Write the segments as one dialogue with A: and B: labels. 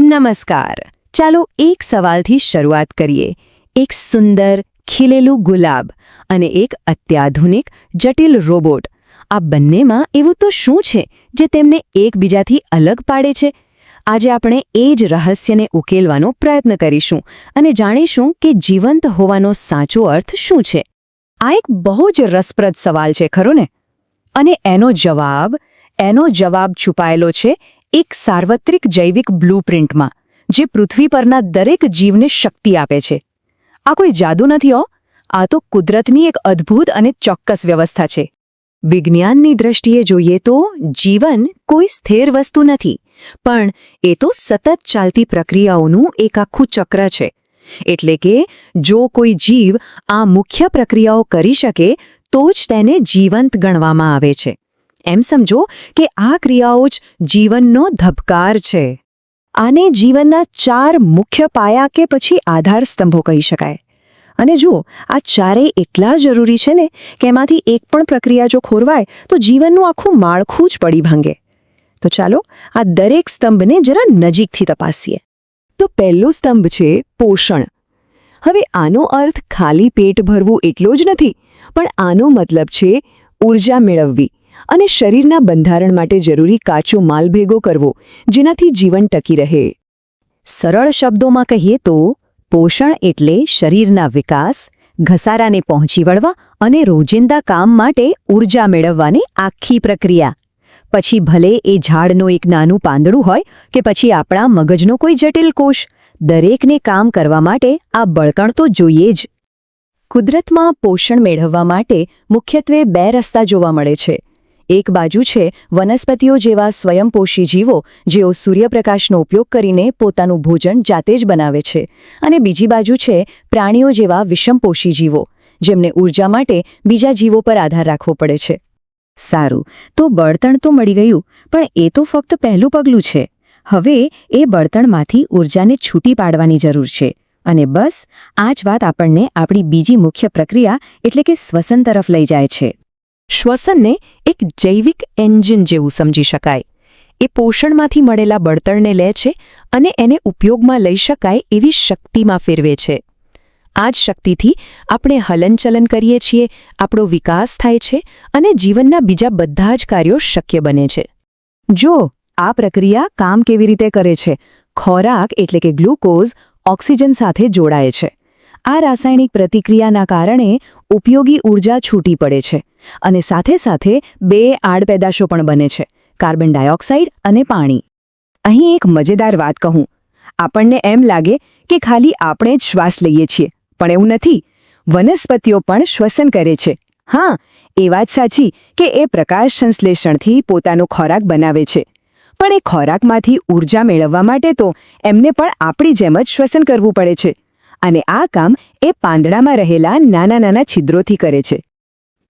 A: નમસ્કાર. ચાલો એક સવાલથી શરૂઆત કરીએ. એક સુંદર ખીલેલું ગુલાબ અને એક અત્યાધુનિક જટિલ રોબોટ. આ બંનેમાં એવું તો શું છે જે તેમને એકબીજાથી અલગ પાડે છે? આજે આપણે એ જ રહસ્યને ઉકેલવાનો પ્રયત્ન કરીશું અને જાણીશું કે જીવંત હોવાનો સાચો અર્થ શું છે. આ એક બહુ જ રસપ્રદ સવાલ છે, ખરો ને? અને એનો જવાબ છુપાયેલો છે એક સાર્વત્રિક જૈવિક બ્લૂપ્રિન્ટમાં, જે પૃથ્વી પરના દરેક જીવને શક્તિ આપે છે. આ કોઈ જાદુ નથી હો, આ તો કુદરતની એક અદ્ભુત અને ચોક્કસ વ્યવસ્થા છે. વિજ્ઞાનની દ્રષ્ટિએ જોઈએ તો જીવન કોઈ સ્થિર વસ્તુ નથી, પણ એ તો સતત ચાલતી પ્રક્રિયાઓનું એક આખું ચક્ર છે. એટલે કે જો કોઈ જીવ આ મુખ્ય પ્રક્રિયાઓ કરી શકે તો જ તેને જીવંત ગણવામાં આવે છે. એમ સમજો કે આ ક્રિયાઓ જ જીવનનો ધબકાર છે. આને જીવનના 4 મુખ્ય પાયા કે પછી આધાર સ્તંભો કહી શકાય. અને જુઓ, આ ચારેય એટલા જરૂરી છે ને કે એમાંથી એક પણ પ્રક્રિયા જો ખોરવાય તો જીવનનું આખું માળખું જ પડી ભાંગે. તો ચાલો આ દરેક સ્તંભને જરા નજીકથી તપાસીએ. તો પહેલો સ્તંભ છે પોષણ. હવે આનો અર્થ ખાલી પેટ ભરવું એટલો જ નથી, પણ આનો મતલબ છે ઊર્જા મેળવવી અને શરીરના બંધારણ માટે જરૂરી કાચો માલ ભેગો કરવો, જેનાથી જીવન ટકી રહે. સરળ શબ્દોમાં કહીએ તો પોષણ એટલે શરીરના વિકાસ, ઘસારાને પહોંચી વળવા અને રોજિંદા કામ માટે ઊર્જા મેળવવાની આખી પ્રક્રિયા. પછી ભલે એ ઝાડનું એક નાનું પાંદડું હોય કે પછી આપણા મગજનો કોઈ જટિલ કોષ, દરેકને કામ કરવા માટે આ બળતણ તો જોઈએ જ. કુદરતમાં પોષણ મેળવવા માટે મુખ્યત્વે 2 રસ્તા જોવા મળે છે. એક બાજુ છે વનસ્પતિઓ જેવા સ્વયંપોષી જીવો, જેઓ સૂર્યપ્રકાશનો ઉપયોગ કરીને પોતાનું ભોજન જાતે જ બનાવે છે, અને બીજી બાજુ છે પ્રાણીઓ જેવા વિષમપોષી જીવો, જેમને ઊર્જા માટે બીજા જીવો પર આધાર રાખવો પડે છે. સારું, તો બળતણ તો મળી ગયું, પણ એ તો ફક્ત પહેલું પગલું છે. હવે એ બળતણમાંથી ઊર્જાને છૂટી પાડવાની જરૂર છે. અને બસ આ જ વાત આપણને આપણી બીજી મુખ્ય પ્રક્રિયા એટલે કે શ્વસન તરફ લઈ જાય છે. શ્વસનને એક જૈવિક એન્જિન જેવું સમજી શકાય. એ પોષણમાંથી મળેલા બળતણને લે છે અને એને ઉપયોગમાં લઈ શકાય એવી શક્તિમાં ફેરવે છે. આ જ શક્તિથી આપણે હલનચલન કરીએ છીએ, આપણો વિકાસ થાય છે અને જીવનના બીજા બધા જ કાર્યો શક્ય બને છે. જો આ પ્રક્રિયા કામ કેવી રીતે કરે છે? ખોરાક એટલે કે ગ્લુકોઝ ઓક્સિજન સાથે જોડાય છે. આ રાસાયણિક પ્રતિક્રિયાના કારણે ઉપયોગી ઊર્જા છૂટી પડે છે અને સાથે સાથે 2 આડપેદાશો પણ બને છે, કાર્બન ડાયોક્સાઇડ અને પાણી. અહીં એક મજેદાર વાત કહું. આપણને એમ લાગે કે ખાલી આપણે જ શ્વાસ લઈએ છીએ, પણ એવું નથી. વનસ્પતિઓ પણ શ્વસન કરે છે. હા, એ વાત સાચી કે એ પ્રકાશ સંશ્લેષણથી પોતાનો ખોરાક બનાવે છે, પણ એ ખોરાકમાંથી ઊર્જા મેળવવા માટે તો એમને પણ આપણી જેમ જ શ્વસન કરવું પડે છે. અને આ કામ એ પાંદડામાં રહેલા નાના નાના છિદ્રોથી કરે છે.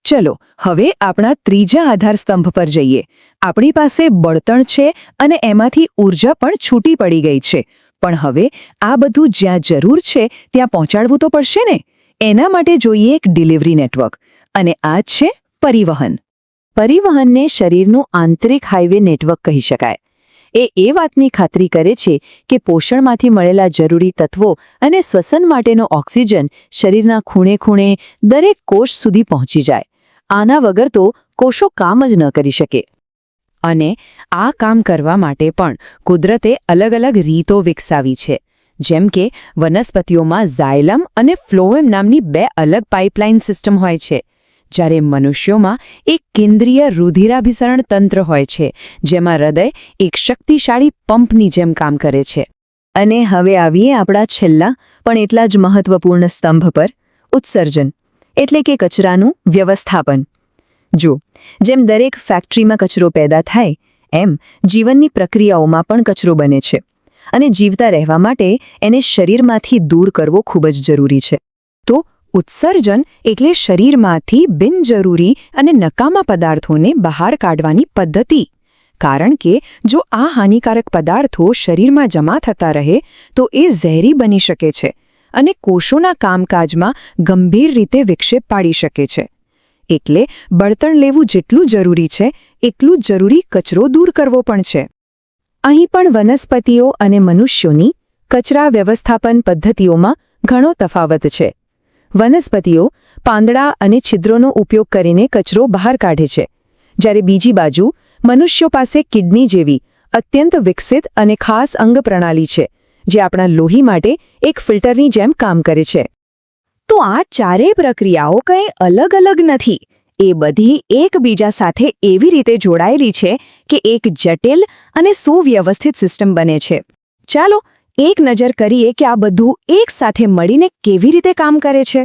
A: ચલો હવે આપણા ત્રીજા આધાર સ્તંભ પર જઈએ. આપણી પાસે બળતણ છે અને એમાંથી ઊર્જા પણ છૂટી પડી ગઈ છે, પણ હવે આ બધું જ્યાં જરૂર છે ત્યાં પહોંચાડવું તો પડશે ને. એના માટે જોઈએ એક ડિલિવરી નેટવર્ક, અને આ જ છે પરિવહન. પરિવહનને શરીરનું આંતરિક હાઇવે નેટવર્ક કહી શકાય. એ વાતની ખાતરી કરે છે કે પોષણમાંથી મળેલા જરૂરી તત્વો અને શ્વસન માટેનો ઓક્સિજન શરીરના ખૂણે ખૂણે દરેક કોષ સુધી પહોંચી જાય. આના વગર તો કોષો કામ જ ન કરી શકે. અને આ કામ કરવા માટે પણ કુદરતે અલગ અલગ રીતો વિકસાવી છે. જેમ કે વનસ્પતિઓમાં ઝાયલમ અને ફ્લોએમ નામની 2 અલગ પાઇપલાઇન સિસ્ટમ હોય છે, જ્યારે મનુષ્યોમાં એક કેન્દ્રીય રુધિરાભિસરણ તંત્ર હોય છે, જેમાં હૃદય એક શક્તિશાળી પંપની જેમ કામ કરે છે. અને હવે આવીએ આપણા છેલ્લા પણ એટલા જ મહત્વપૂર્ણ સ્તંભ પર, ઉત્સર્જન એટલે કે કચરાનું વ્યવસ્થાપન. જો જેમ દરેક ફેક્ટરીમાં કચરો પેદા થાય, એમ જીવનની પ્રક્રિયાઓમાં પણ કચરો બને છે, અને જીવતા રહેવા માટે એને શરીરમાંથી દૂર કરવો ખૂબ જ જરૂરી છે. તો ઉત્સર્જન એટલે શરીરમાંથી બિનજરૂરી અને નકામા પદાર્થોને બહાર કાઢવાની પદ્ધતિ. કારણ કે જો આ હાનિકારક પદાર્થો શરીરમાં જમા થતા રહે તો એ ઝેરી બની શકે છે અને કોષોના કામકાજમાં ગંભીર રીતે વિક્ષેપ પાડી શકે છે. એટલે બળતણ લેવું જેટલું જરૂરી છે, એટલું જ જરૂરી કચરો દૂર કરવો પણ છે. અહીં પણ વનસ્પતિઓ અને મનુષ્યોની કચરા વ્યવસ્થાપન પદ્ધતિઓમાં ઘણો તફાવત છે. વનસ્પતિઓ પાંદડા અને છિદ્રોનો ઉપયોગ કરીને કચરો બહાર કાઢે છે, જ્યારે બીજી બાજુ મનુષ્યો પાસે કિડની જેવી અત્યંત વિકસિત અને ખાસ અંગ પ્રણાલી છે, જે આપણા લોહી માટે એક ફિલ્ટરની જેમ કામ કરે છે. તો આ ચારેય પ્રક્રિયાઓ કંઈ અલગ અલગ નથી. એ બધી એકબીજા સાથે એવી રીતે જોડાયેલી છે કે એક જટિલ અને સુવ્યવસ્થિત સિસ્ટમ બને છે. ચાલો એક નજર કરીએ કે આ બધું એક સાથે મળીને કેવી રીતે કામ કરે છે.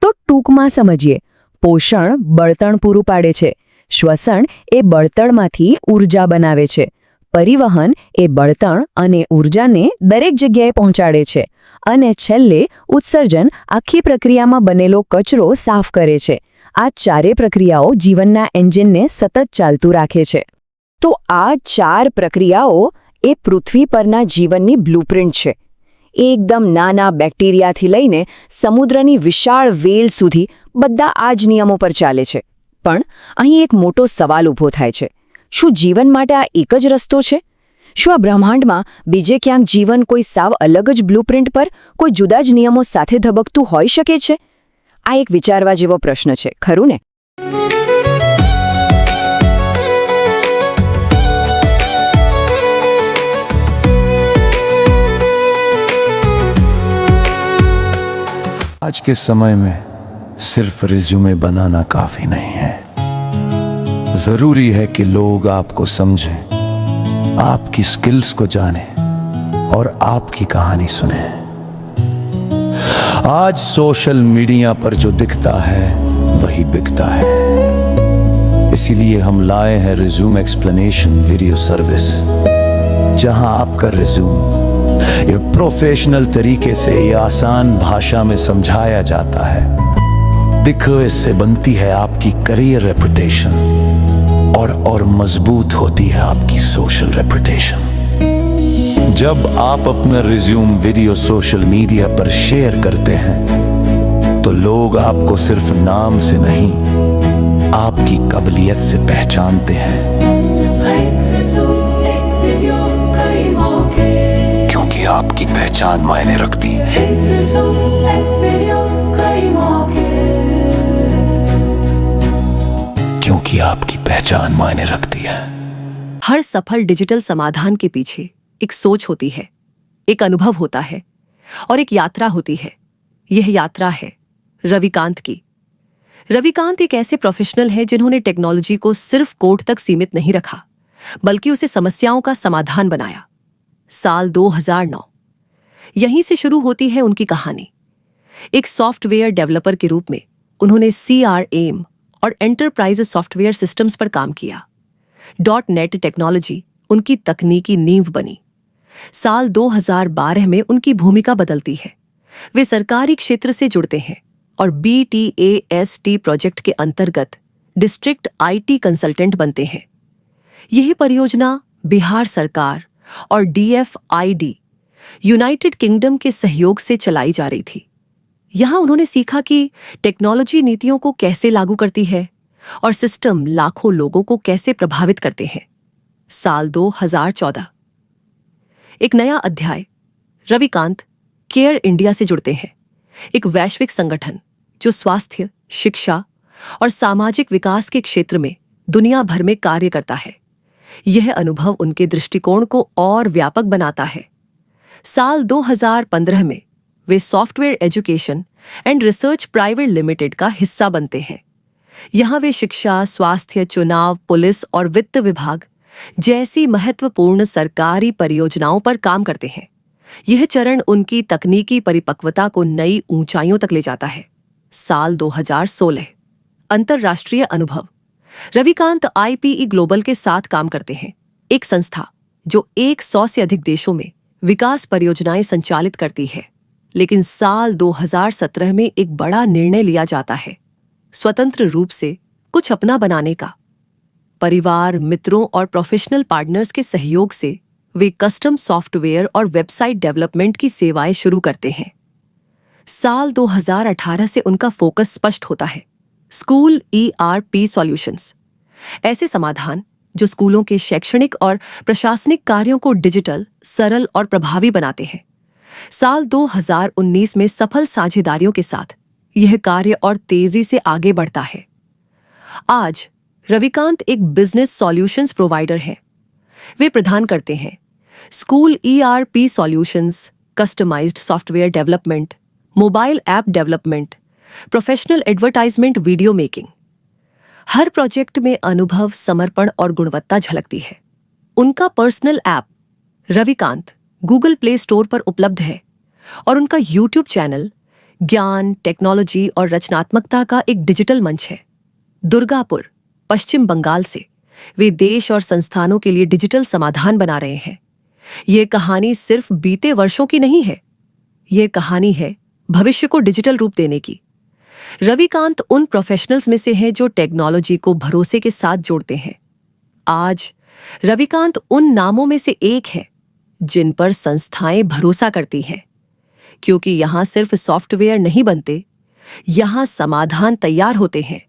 A: તો ટૂંકમાં સમજીએ. પોષણ બળતણ પૂરું પાડે છે. શ્વસન એ બળતણમાંથી ઊર્જા બનાવે છે. પરિવહન એ બળતણ અને ઊર્જાને દરેક જગ્યાએ પહોંચાડે છે. અને છેલ્લે ઉત્સર્જન આખી પ્રક્રિયામાં બનેલો કચરો સાફ કરે છે. આ ચારે પ્રક્રિયાઓ જીવનના એન્જિનને સતત ચાલતું રાખે છે. તો આ ચાર પ્રક્રિયાઓ એ પૃથ્વી પરના જીવનની બ્લુપ્રિન્ટ છે. એકદમ નાના બેક્ટેરિયાથી લઈને સમુદ્રની વિશાળ વેલ સુધી બધા આ જ નિયમો પર ચાલે છે. પણ અહીં એક મોટો સવાલ ઊભો થાય છે. શું જીવન માટે આ એક જ રસ્તો છે? શું આ બ્રહ્માંડમાં બીજે ક્યાંક જીવન કોઈ સાવ અલગ જ બ્લુપ્રિન્ટ પર કોઈ જુદા જ નિયમો સાથે ધબકતું હોઈ શકે છે? આ એક વિચારવા જેવો પ્રશ્ન છે, ખરું ને?
B: आज के समय में सिर्फ रिज्यूमे बनाना काफी नहीं है. जरूरी है कि लोग आपको समझें, आपकी स्किल्स को जानें और आपकी कहानी सुने. आज सोशल मीडिया पर जो दिखता है वही बिकता है. इसीलिए हम लाए हैं रिज्यूम एक्सप्लेनेशन वीडियो सर्विस, जहां आपका रिज्यूम ये प्रोफेशनल तरीके से ये आसान भाषा में समझाया जाता है. दिखो, इससे बनती है आपकी करियर रेपुटेशन और मजबूत होती है आपकी सोशल रेपुटेशन. जब आप अपना रिज्यूम वीडियो सोशल मीडिया पर शेयर करते हैं तो लोग आपको सिर्फ नाम से नहीं, आपकी काबिलियत से पहचानते हैं. क्योंकि आपकी पहचान मायने रखती है. क्योंकि आपकी पहचान मायने रखती है.
C: हर सफल डिजिटल समाधान के पीछे एक सोच होती है, एक अनुभव होता है और एक यात्रा होती है. यह यात्रा है रविकांत की. रविकांत एक ऐसे प्रोफेशनल हैं जिन्होंने टेक्नोलॉजी को सिर्फ कोड तक सीमित नहीं रखा, बल्कि उसे समस्याओं का समाधान बनाया. साल 2009 यहीं से शुरू होती है उनकी कहानी. एक सॉफ्टवेयर डेवलपर के रूप में उन्होंने CRM और एंटरप्राइज सॉफ्टवेयर सिस्टम्स पर काम किया. .NET टेक्नोलॉजी उनकी तकनीकी नींव बनी. साल 2012 में उनकी भूमिका बदलती है. वे सरकारी क्षेत्र से जुड़ते हैं और BTAST प्रोजेक्ट के अंतर्गत डिस्ट्रिक्ट IT कंसल्टेंट बनते हैं. यह परियोजना बिहार सरकार और DFID यूनाइटेड किंगडम के सहयोग से चलाई जा रही थी. यहां उन्होंने सीखा कि टेक्नोलॉजी नीतियों को कैसे लागू करती है और सिस्टम लाखों लोगों को कैसे प्रभावित करते हैं. साल 2014 एक नया अध्याय. रविकांत केयर इंडिया से जुड़ते हैं, एक वैश्विक संगठन जो स्वास्थ्य, शिक्षा और सामाजिक विकास के क्षेत्र में दुनिया भर में कार्य करता है. यह अनुभव उनके दृष्टिकोण को और व्यापक बनाता है. साल 2015 में वे software education and research private limited का हिस्सा बनते हैं. यहां वे शिक्षा, स्वास्थ्य, चुनाव, पुलिस और वित्त विभाग जैसी महत्वपूर्ण सरकारी परियोजनाओं पर काम करते हैं. यह चरण उनकी तकनीकी परिपक्वता को नई ऊंचाइयों तक ले जाता है. साल 2016 अंतर्राष्ट्रीय अनुभव. रविकांत IPE ग्लोबल के साथ काम करते हैं, एक संस्था जो 100 से अधिक देशों में विकास परियोजनाएं संचालित करती है. लेकिन साल 2017 में एक बड़ा निर्णय लिया जाता है, स्वतंत्र रूप से कुछ अपना बनाने का. परिवार, मित्रों और प्रोफेशनल पार्टनर्स के सहयोग से वे कस्टम सॉफ्टवेयर और वेबसाइट डेवलपमेंट की सेवाएं शुरू करते हैं. साल 2018 से उनका फोकस स्पष्ट होता है, स्कूल ERP सॉल्यूशंस. ऐसे समाधान जो स्कूलों के शैक्षणिक और प्रशासनिक कार्यों को डिजिटल, सरल और प्रभावी बनाते हैं। साल 2019 में सफल साझेदारियों के साथ यह कार्य और तेजी से आगे बढ़ता है। आज रविकांत एक बिजनेस सॉल्यूशंस प्रोवाइडर है। वे प्रदान करते हैं school ERP solutions, customised software development, mobile app development, professional advertisement, video making. हर प्रोजेक्ट में अनुभव, समर्पण और गुणवत्ता झलकती है। उनका personal app Ravikant Google Play Store पर उपलब्ध है और उनका YouTube चैनल ज्ञान, टेक्नोलॉजी और रचनात्मकता का एक डिजिटल मंच है। दुर्गापुर, पश्चिम बंगाल से वे देश और संस्थानों के लिए डिजिटल समाधान बना रहे हैं। ये कहानी सिर्फ बीते वर्षों की नहीं है, ये कहानी है भविष्य को डिजिटल रूप देने की। रविकांत उन प्रोफेशनल्स में से हैं जो टेक्नोलॉजी को भरोसे के साथ जोड़ते हैं। आज रविकांत उन नामों में से एक है जिन पर संस्थाएं भरोसा करती हैं, क्योंकि यहां सिर्फ सॉफ्टवेयर नहीं बनते, यहां समाधान तैयार होते हैं